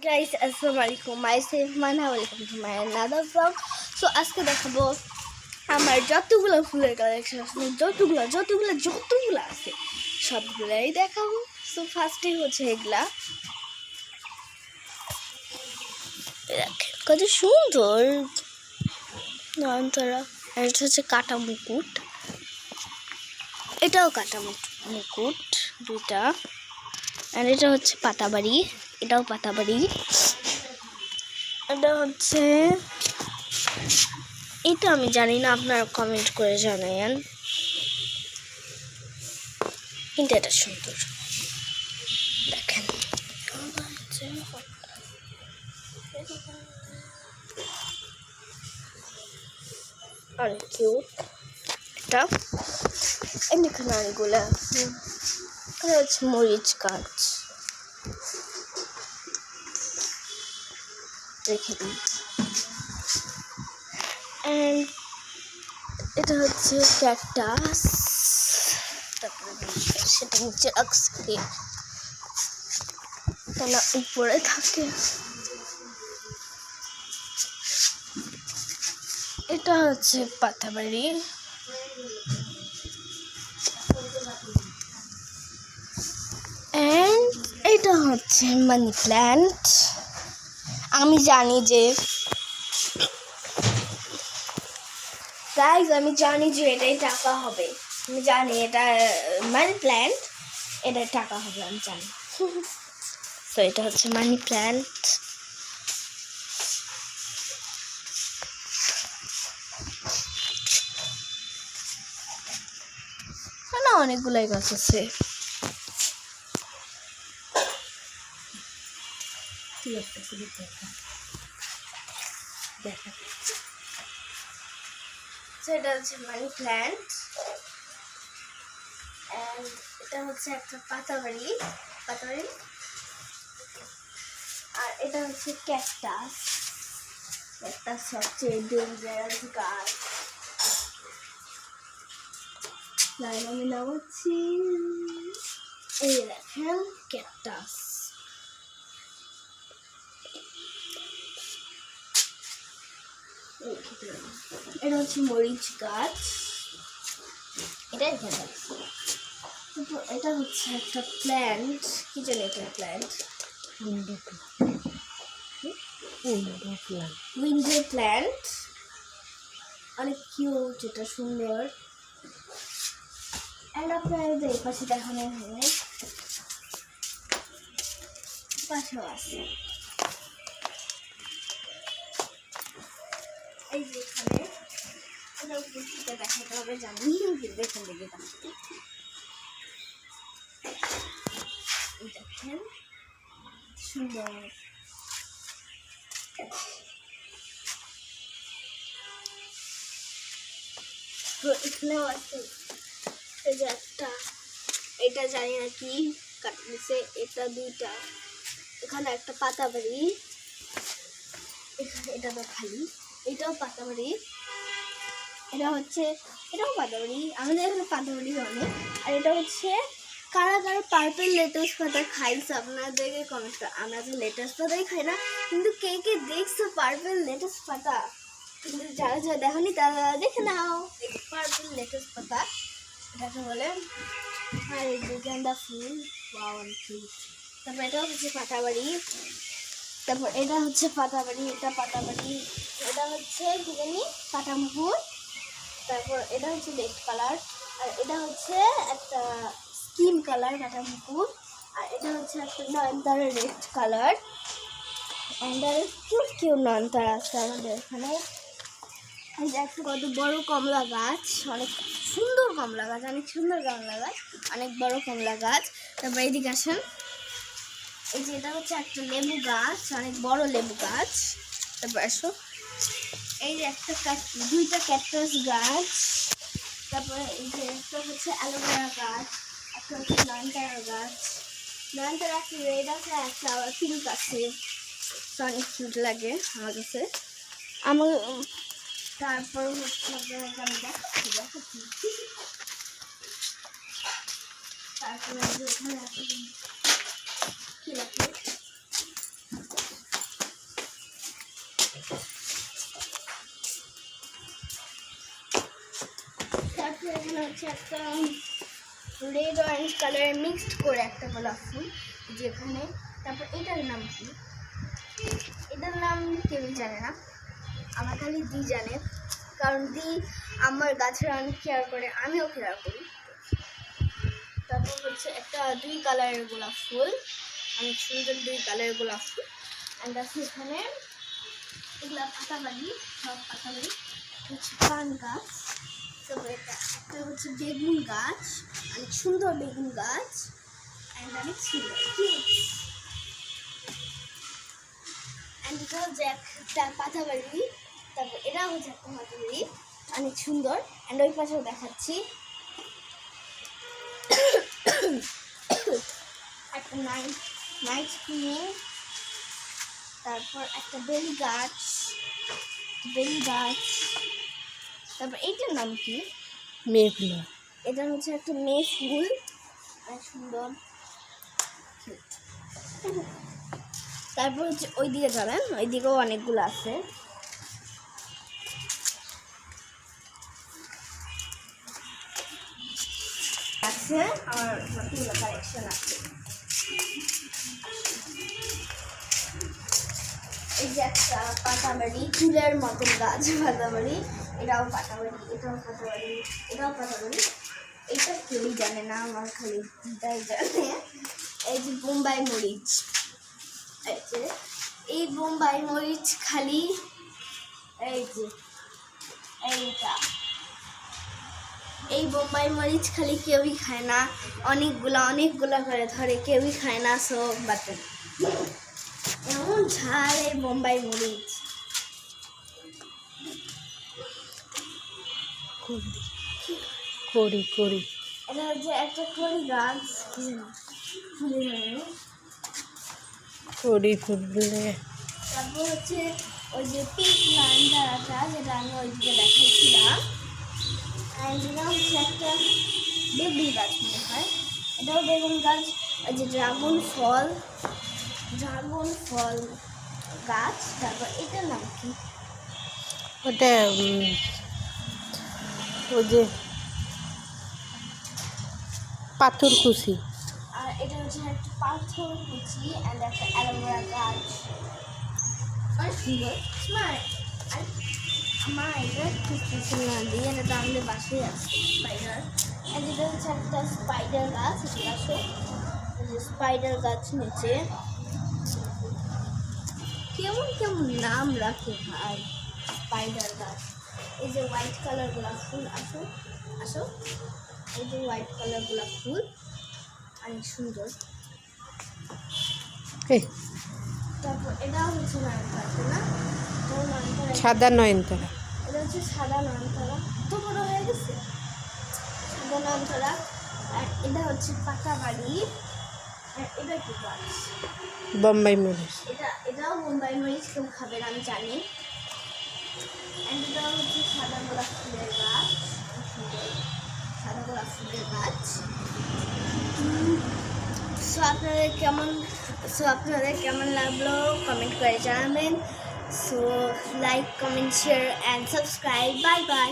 Guys, assalamualaikum. Myself Mana, welcome to my another vlog. So আজকে দেখাবো আমার যতগুলো ফুলের কালেকশন আছে, যতগুলো আছে সবগুলাই দেখাবো। সো ফার্স্টে হচ্ছে এগুলা, কত সুন্দর নয়নতারা। এটা হচ্ছে কাটা মুকুট, এটাও কাটা মুকুট দুইটা। আর এটা হচ্ছে পাতাবাড়ি, এটাও পাতাবাড়ি। এটা হচ্ছে, এটা আমি জানি না, আপনারা কমেন্ট করে জানাবেন, কিন্তু এটা সুন্দর দেখেন। অনেক কিউট এটা। এখানে অনেকগুলো আছে। এটা হচ্ছে মরিচ গাছ, রেখে দিই। অ্যান্ড এটা হচ্ছে ক্যাকটাস, তারপরে সেটা নিচে রাখছে কেন উপরে থাকে। এটা হচ্ছে পাতাবাড়ি, অ্যান্ড এটা হচ্ছে মানি প্ল্যান্ট। আমি জানি যে আমি জানি যে এটাই টাকা হবে, আমি জানি এটা মানি প্ল্যান্ট, এটা টাকা হবে আমি জানি। তো এটা হচ্ছে মানি প্ল্যান্ট। না, অনেকগুলাই গাছ আছে। এটা হচ্ছে মানি প্ল্যান্ট, অ্যান্ড এটা হচ্ছে একটা পাতাবাড়ি। আর এটা হচ্ছে ক্যাকটাস, সবচেয়ে ডেঞ্জারাস গাছ। আমি নামাচ্ছি, এই দেখেন ক্যাকটাস। এটা হচ্ছে মরিচ গাছ, এটা এখানে আছে। এটা হচ্ছে একটা প্ল্যান্ট, কি জানি এটা প্ল্যান্ট, উইন্ডো প্ল্যান্ট, অনেক কিউট, এটা সুন্দর। এন্ড আপনারা এই পাশে দেখানো হয়, পাশেও আছে। এই যে এখানে দেখাতে হবে, জানি দেখুন দেখেন সুন্দর। এখানেও আছে, এই যে একটা, এটা জানি না কি কাটছে, এটা দুইটা। এখানে একটা পাতাবাড়ি, এটা তো খালি, এটাও পাতাবাড়ি। এটাও পাতাবাড়ি, আমাদের এখানে পাতাবাড়ি অনেক। আর এটা হচ্ছে কারা পার্পল লেটুস পাতা খাইছে, আপনাদেরকে কমেন্ট করে। আমরা তো লেটুস পাতাই খাই না, কিন্তু কে দেখছো পার্পল লেটুস পাতা? কিন্তু যারা দেখেনি তারা দেখে নাও, পার্পল লেটুস পাতা এটাকে বলে। আর এই যে গেন্দা ফুল, তারপর এটা হচ্ছে পাতাবাড়ি। তারপর এটা হচ্ছে পাতাবাড়ি, এটা হচ্ছে কি জানি কাটামুকুর। তারপর এটা হচ্ছে রেড কালার, আর এটা হচ্ছে একটা স্কিন কালার কাটামুকুর। আর এটা হচ্ছে একটা নয়নতারা রেড কালার। অ্যান্ড আর কিউট নয়নতারা আছে আমাদের এখানে। একটা কত বড় কমলা গাছ, অনেক সুন্দর কমলা গাছ, অনেক বড় কমলা গাছ। তারপর এদিকে আসেন, এই যে এটা হচ্ছে একটা লেবু গাছ, অনেক বড় লেবু গাছ। তারপর আসো, এই যে দুইটা ক্যাকটাস গাছ। তারপরে এই যে একটা হচ্ছে অ্যালোভেরা গাছ, একটা হচ্ছে নয়নতারা গাছ। নয়নতারা একটা রেড আছে, একটা আবার পিঙ্ক আছে, অনেক কিউট লাগে আমার কাছে। তারপর হচ্ছে আমি দেখাচ্ছি। তারপরে এখানে কি রাখে, হচ্ছে একটা রেড অরেঞ্জ কালারের মিক্সড করে একটা গোলাপ ফুল যেখানে। তারপর এটার নাম কি, এটার নাম কেউই জানে না, আমার খালি দি জানে, কারণ দি আমার গাছের অনেক কেয়ার করে, আমিও কেয়ার করি। তারপর হচ্ছে একটা 2 কালারের গোলাপ ফুল, অনেক সুন্দর 2 কালারের গোলাপ ফুল। অ্যান্ড আছে এখানে এগুলা পাতাবাড়ি, সব পাতাবাড়ি হচ্ছে পান গাছ। তারপরে একটা হচ্ছে বেগুন গাছ, অনেক সুন্দর বেগুন গাছ, অ্যান্ড অনেক সুন্দর অ্যান্ড এটা হচ্ছে একটা পাতাবাড়ি। তারপর এটা হচ্ছে একটা পাতাবাড়ি, অনেক সুন্দর। অ্যান্ড ওই পাশেও দেখাচ্ছি একটা নাইট কুইন। তারপর একটা বেলি গাছ, তারপর এইটার নাম কি, মেঘলা। এটা হচ্ছে একটা মেয়ে ফুল, অনেক সুন্দর। তারপর হচ্ছে ওই দিকে যাবেন, ওই দিকেও অনেকগুলো আছে। আমার কতগুলো কালেকশন আছে। এই যে একটা পাতাবাড়ি, চুলের মতন গাছ পাতাবাড়ি, এটাও পাতাবাড়ি, এটাও পাতাবাড়ি, এটাও পাতাবাড়ি। এটা কেউই জানে না, আমার খালি এটাই জানে। এই যে বোম্বাই মরিচ, এই বোম্বাই মরিচ খালি এই যে এইটা, এই বোম্বাই মরিচ খালি কেউই খায় না, অনেকগুলা করে ধরে, কেউই খায় না, সব বাতে এমন ঝাল এই বোম্বাই মরিচ। করি এটা হচ্ছে একটা কড়ি গাছ, ফুলে। তারপর হচ্ছে ওই যে পিঙ্ক লাইনটা, যেটা আমি ওইদিকে দেখাইছিলাম। এটা হচ্ছে একটা বেগুন গাছ মনে হয়, এটাও বেগুন গাছ। ওই যে ড্রাগন ফল গাছ। তারপর এটার নাম কি, ওটা ওই যে পাথরকুচি। আর এটা হচ্ছে একটা পাথর কুচি অ্যান্ড একটা অ্যালোভেরা গাছ, অনেক সুন্দর স্মার্ট। আর আমার এটা খুঁজতেছিল না দিয়ে, এটা তো আমাদের বাসায় আছে স্পাইডার। অ্যান্ড এটা হচ্ছে একটা স্পাইডার গাছ, আসো স্পাইডার গাছ নিচে কেমন নাম রাখে ভাই, স্পাইডার গাছ। এই যে হোয়াইট কালার গোলাপ ফুল, আসো এই যে হোয়াইট কালার গোলাপ ফুল, অনেক সুন্দর। তারপর এটাও হচ্ছে নয়নতারা, না সাদা নয়নতারা, এটা হচ্ছে সাদা নয়নতারা, তো বড় হয়ে গেছে সাদা নয়নতারা। আর এটা হচ্ছে পাতাবাড়ি। আর এটা কি গাছ, বোম্বাই মরিচ। এটাও বোম্বাই মরিচ, কেউ খাবে না আমি জানি। অ্যান্ড এটাও হচ্ছে সাদা গোলাপ ফুলের গাছ, সাদা গোলাপ ফুলের গাছ। সো আপনাদের কেমন লাগলো কমেন্ট করে জানাবেন। So like, comment, share and subscribe. Bye bye.